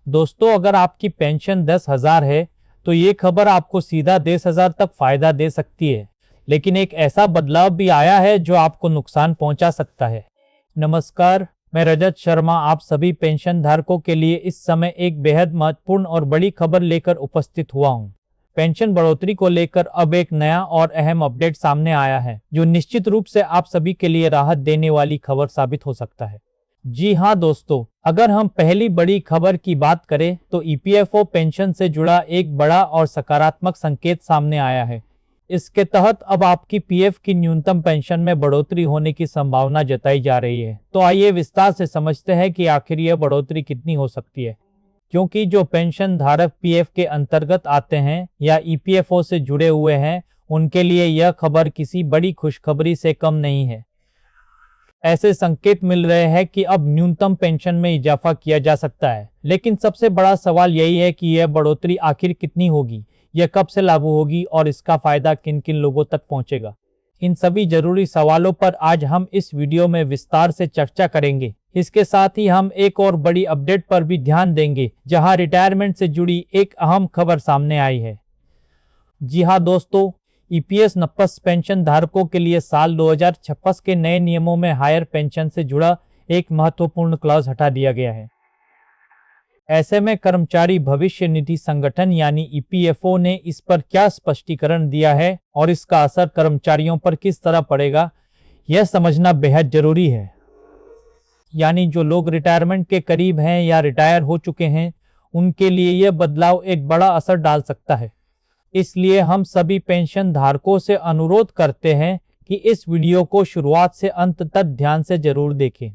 दोस्तों, अगर आपकी पेंशन 10,000 है तो ये खबर आपको सीधा 10,000 तक फायदा दे सकती है, लेकिन एक ऐसा बदलाव भी आया है जो आपको नुकसान पहुंचा सकता है। नमस्कार, मैं रजत शर्मा आप सभी पेंशन धारकों के लिए इस समय एक बेहद महत्वपूर्ण और बड़ी खबर लेकर उपस्थित हुआ हूं। पेंशन बढ़ोतरी को लेकर अब एक नया और अहम अपडेट सामने आया है, जो निश्चित रूप से आप सभी के लिए राहत देने वाली खबर साबित हो सकता है। जी हाँ दोस्तों, अगर हम पहली बड़ी खबर की बात करें तो ईपीएफओ पेंशन से जुड़ा एक बड़ा और सकारात्मक संकेत सामने आया है। इसके तहत अब आपकी पीएफ की न्यूनतम पेंशन में बढ़ोतरी होने की संभावना जताई जा रही है। तो आइए विस्तार से समझते हैं कि आखिर यह बढ़ोतरी कितनी हो सकती है, क्योंकि जो पेंशन धारक पीएफ के अंतर्गत आते हैं या ईपीएफओ से जुड़े हुए हैं, उनके लिए यह खबर किसी बड़ी खुशखबरी से कम नहीं है। ऐसे संकेत मिल रहे हैं कि अब न्यूनतम पेंशन में इजाफा किया जा सकता है, लेकिन सबसे बड़ा सवाल यही है कि यह बढ़ोतरी आखिर कितनी होगी, यह कब से लागू होगी और इसका फायदा किन किन लोगों तक पहुंचेगा। इन सभी जरूरी सवालों पर आज हम इस वीडियो में विस्तार से चर्चा करेंगे। इसके साथ ही हम एक और बड़ी अपडेट पर भी ध्यान देंगे, जहां रिटायरमेंट से जुड़ी एक अहम खबर सामने आई है। जी हाँ दोस्तों, ईपीएस नपस पेंशन धारकों के लिए साल 2026 के नए नियमों में हायर पेंशन से जुड़ा एक महत्वपूर्ण क्लॉज हटा दिया गया है। ऐसे में कर्मचारी भविष्य निधि संगठन यानी ईपीएफओ ने इस पर क्या स्पष्टीकरण दिया है और इसका असर कर्मचारियों पर किस तरह पड़ेगा, यह समझना बेहद जरूरी है। यानी जो लोग रिटायरमेंट के करीब हैं या रिटायर हो चुके हैं, उनके लिए यह बदलाव एक बड़ा असर डाल सकता है। इसलिए हम सभी पेंशन धारकों से अनुरोध करते हैं कि इस वीडियो को शुरुआत से अंत तक ध्यान से जरूर देखें।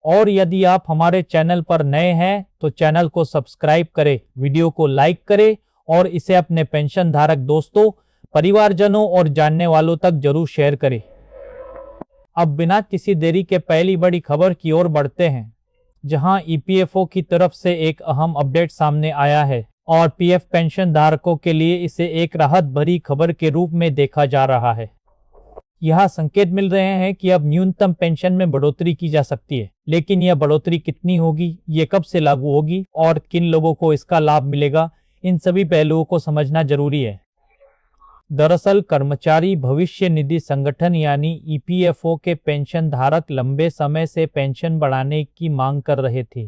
और यदि आप हमारे चैनल पर नए हैं तो चैनल को सब्सक्राइब करें, वीडियो को लाइक करें और इसे अपने पेंशन धारक दोस्तों, परिवारजनों और जानने वालों तक जरूर शेयर करें। अब बिना किसी देरी के पहली बड़ी खबर की ओर बढ़ते हैं, जहां ईपीएफओ की तरफ से एक अहम अपडेट सामने आया है और पीएफ पेंशन धारकों के लिए इसे एक राहत भरी खबर के रूप में देखा जा रहा है। यह संकेत मिल रहे हैं कि अब न्यूनतम पेंशन में बढ़ोतरी की जा सकती है, लेकिन यह बढ़ोतरी कितनी होगी, ये कब से लागू होगी और किन लोगों को इसका लाभ मिलेगा, इन सभी पहलुओं को समझना जरूरी है। दरअसल कर्मचारी भविष्य निधि संगठन यानी ईपीएफओ के पेंशन धारक लंबे समय से पेंशन बढ़ाने की मांग कर रहे थे।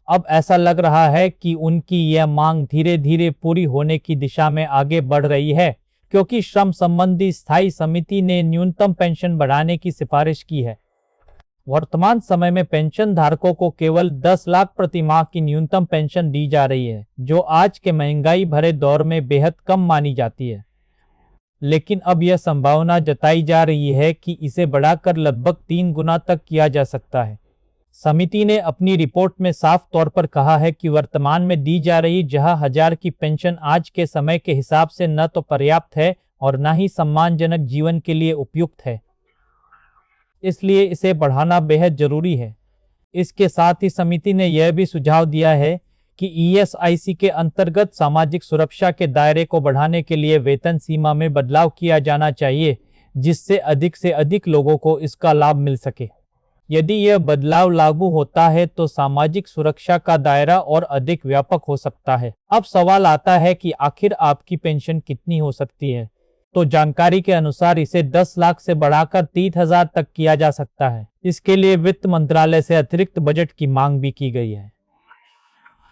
अब ऐसा लग रहा है कि उनकी यह मांग धीरे धीरे पूरी होने की दिशा में आगे बढ़ रही है, क्योंकि श्रम संबंधी स्थायी समिति ने न्यूनतम पेंशन बढ़ाने की सिफारिश की है। वर्तमान समय में पेंशन धारकों को केवल 10 लाख प्रति माह की न्यूनतम पेंशन दी जा रही है, जो आज के महंगाई भरे दौर में बेहद कम मानी जाती है। लेकिन अब यह संभावना जताई जा रही है कि इसे बढ़ाकर लगभग 3 गुना तक किया जा सकता है। समिति ने अपनी रिपोर्ट में साफ तौर पर कहा है कि वर्तमान में दी जा रही 1000 की पेंशन आज के समय के हिसाब से न तो पर्याप्त है और न ही सम्मानजनक जीवन के लिए उपयुक्त है। इसलिए इसे बढ़ाना बेहद जरूरी है। इसके साथ ही समिति ने यह भी सुझाव दिया है कि ईएसआईसी के अंतर्गत सामाजिक सुरक्षा के दायरे को बढ़ाने के लिए वेतन सीमा में बदलाव किया जाना चाहिए, जिससे अधिक से अधिक लोगों को इसका लाभ मिल सके। यदि यह बदलाव लागू होता है तो सामाजिक सुरक्षा का दायरा और अधिक व्यापक हो सकता है। अब सवाल आता है कि आखिर आपकी पेंशन कितनी हो सकती है। तो जानकारी के अनुसार इसे 10 लाख से बढ़ाकर 30,000 तक किया जा सकता है। इसके लिए वित्त मंत्रालय से अतिरिक्त बजट की मांग भी की गई है।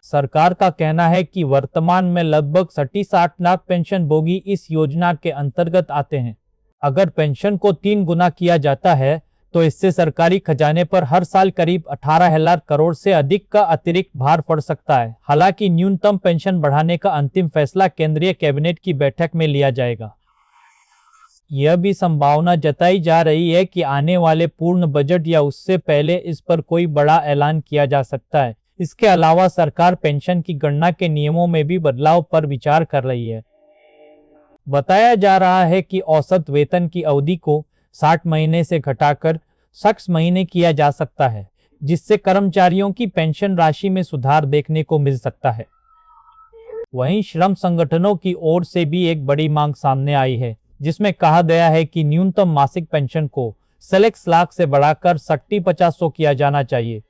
सरकार का कहना है कि वर्तमान में लगभग 60 लाख पेंशन भोगी इस योजना के अंतर्गत आते हैं। अगर पेंशन को 3 गुना किया जाता है तो इससे सरकारी खजाने पर हर साल करीब 18,000 करोड़ से अधिक का अतिरिक्त भार पड़ सकता है। हालांकि न्यूनतम पेंशन बढ़ाने का अंतिम फैसला केंद्रीय कैबिनेट की बैठक में लिया जाएगा। यह भी संभावना जताई जा रही है कि आने वाले पूर्ण बजट या उससे पहले इस पर कोई बड़ा ऐलान किया जा सकता है। इसके अलावा सरकार पेंशन की गणना के नियमों में भी बदलाव पर विचार कर रही है। बताया जा रहा है कि औसत वेतन की अवधि को 60 महीने से घटाकर 60 महीने किया जा सकता है, जिससे कर्मचारियों की पेंशन राशि में सुधार देखने को मिल सकता है। वहीं श्रम संगठनों की ओर से भी एक बड़ी मांग सामने आई है, जिसमें कहा गया है कि न्यूनतम मासिक पेंशन को 6 लाख से बढ़ाकर 60-50 किया जाना चाहिए।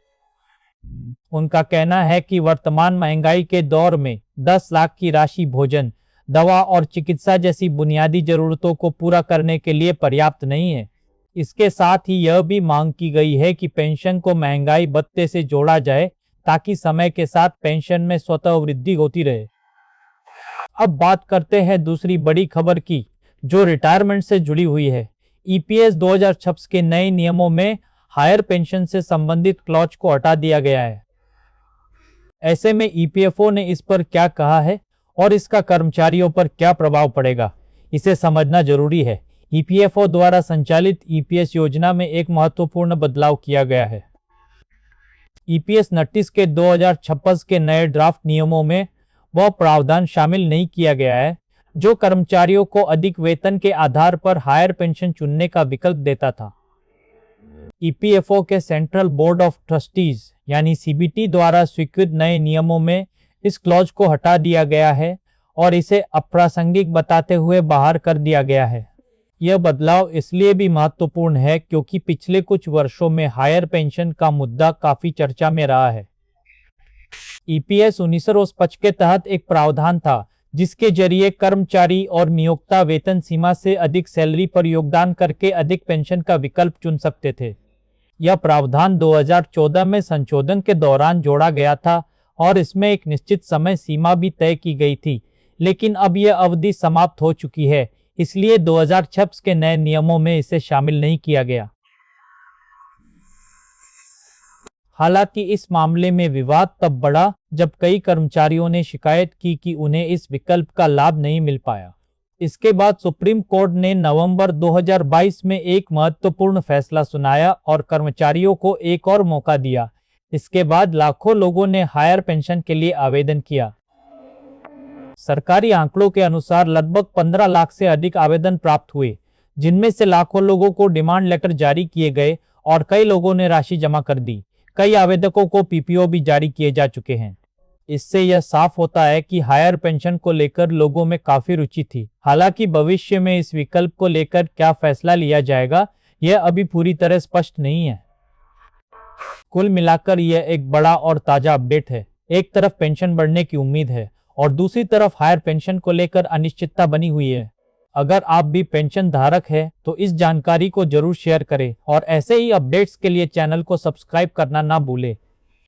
उनका कहना है कि वर्तमान महंगाई के दौर में 10 लाख की राशि भोजन, दवा और चिकित्सा जैसी बुनियादी जरूरतों को पूरा करने के लिए पर्याप्त नहीं है। इसके साथ ही यह भी मांग की गई है कि पेंशन को महंगाई भत्ते से जोड़ा जाए ताकि समय के साथ पेंशन में स्वतः वृद्धि होती रहे। अब बात करते हैं दूसरी बड़ी खबर की, जो रिटायरमेंट से जुड़ी हुई है। ईपीएस 2026 के नए नियमों में हायर पेंशन से संबंधित क्लॉज को हटा दिया गया है। ऐसे में ईपीएफओ ने इस पर क्या कहा है और इसका कर्मचारियों पर क्या प्रभाव पड़ेगा, इसे समझना जरूरी है। ईपीएफओ द्वारा संचालित ईपीएस योजना में एक महत्वपूर्ण बदलाव किया गया है। ईपीएस 29 के 2026 के नए ड्राफ्ट नियमों में वह प्रावधान शामिल नहीं किया गया है जो कर्मचारियों को अधिक वेतन के आधार पर हायर पेंशन चुनने का विकल्प देता था। ईपीएफओ के सेंट्रल बोर्ड ऑफ ट्रस्टीज यानी सीबीटी द्वारा स्वीकृत नए नियमों में इस क्लॉज को हटा दिया गया है और इसे अप्रासंगिक बताते हुए बाहर कर दिया गया है। यह बदलाव इसलिए भी महत्वपूर्ण है क्योंकि पिछले कुछ वर्षों में हायर पेंशन का मुद्दा काफी चर्चा में रहा है। ईपीएस 1955 के तहत एक प्रावधान था जिसके जरिए कर्मचारी और नियोक्ता वेतन सीमा से अधिक सैलरी पर योगदान करके अधिक पेंशन का विकल्प चुन सकते थे। यह प्रावधान 2014 में संशोधन के दौरान जोड़ा गया था और इसमें एक निश्चित समय सीमा भी तय की गई थी, लेकिन अब यह अवधि समाप्त हो चुकी है, इसलिए 2026 के नए नियमों में इसे शामिल नहीं किया गया। हालांकि इस मामले में विवाद तब बढ़ा जब कई कर्मचारियों ने शिकायत की कि उन्हें इस विकल्प का लाभ नहीं मिल पाया। इसके बाद सुप्रीम कोर्ट ने नवंबर 2022 में एक महत्वपूर्ण फैसला सुनाया और कर्मचारियों को एक और मौका दिया। इसके बाद लाखों लोगों ने हायर पेंशन के लिए आवेदन किया। सरकारी आंकड़ों के अनुसार लगभग 15 लाख से अधिक आवेदन प्राप्त हुए, जिनमें से लाखों लोगों को डिमांड लेटर जारी किए गए और कई लोगों ने राशि जमा कर दी। कई आवेदकों को पीपीओ भी जारी किए जा चुके हैं। इससे यह साफ होता है कि हायर पेंशन को लेकर लोगों में काफी रुचि थी। हालांकि भविष्य में इस विकल्प को लेकर क्या फैसला लिया जाएगा, यह अभी पूरी तरह स्पष्ट नहीं है। कुल मिलाकर यह एक बड़ा और ताजा अपडेट है। एक तरफ पेंशन बढ़ने की उम्मीद है और दूसरी तरफ हायर पेंशन को लेकर अनिश्चितता बनी हुई है। अगर आप भी पेंशन धारक हैं तो इस जानकारी को जरूर शेयर करें और ऐसे ही अपडेट्स के लिए चैनल को सब्सक्राइब करना ना भूलें।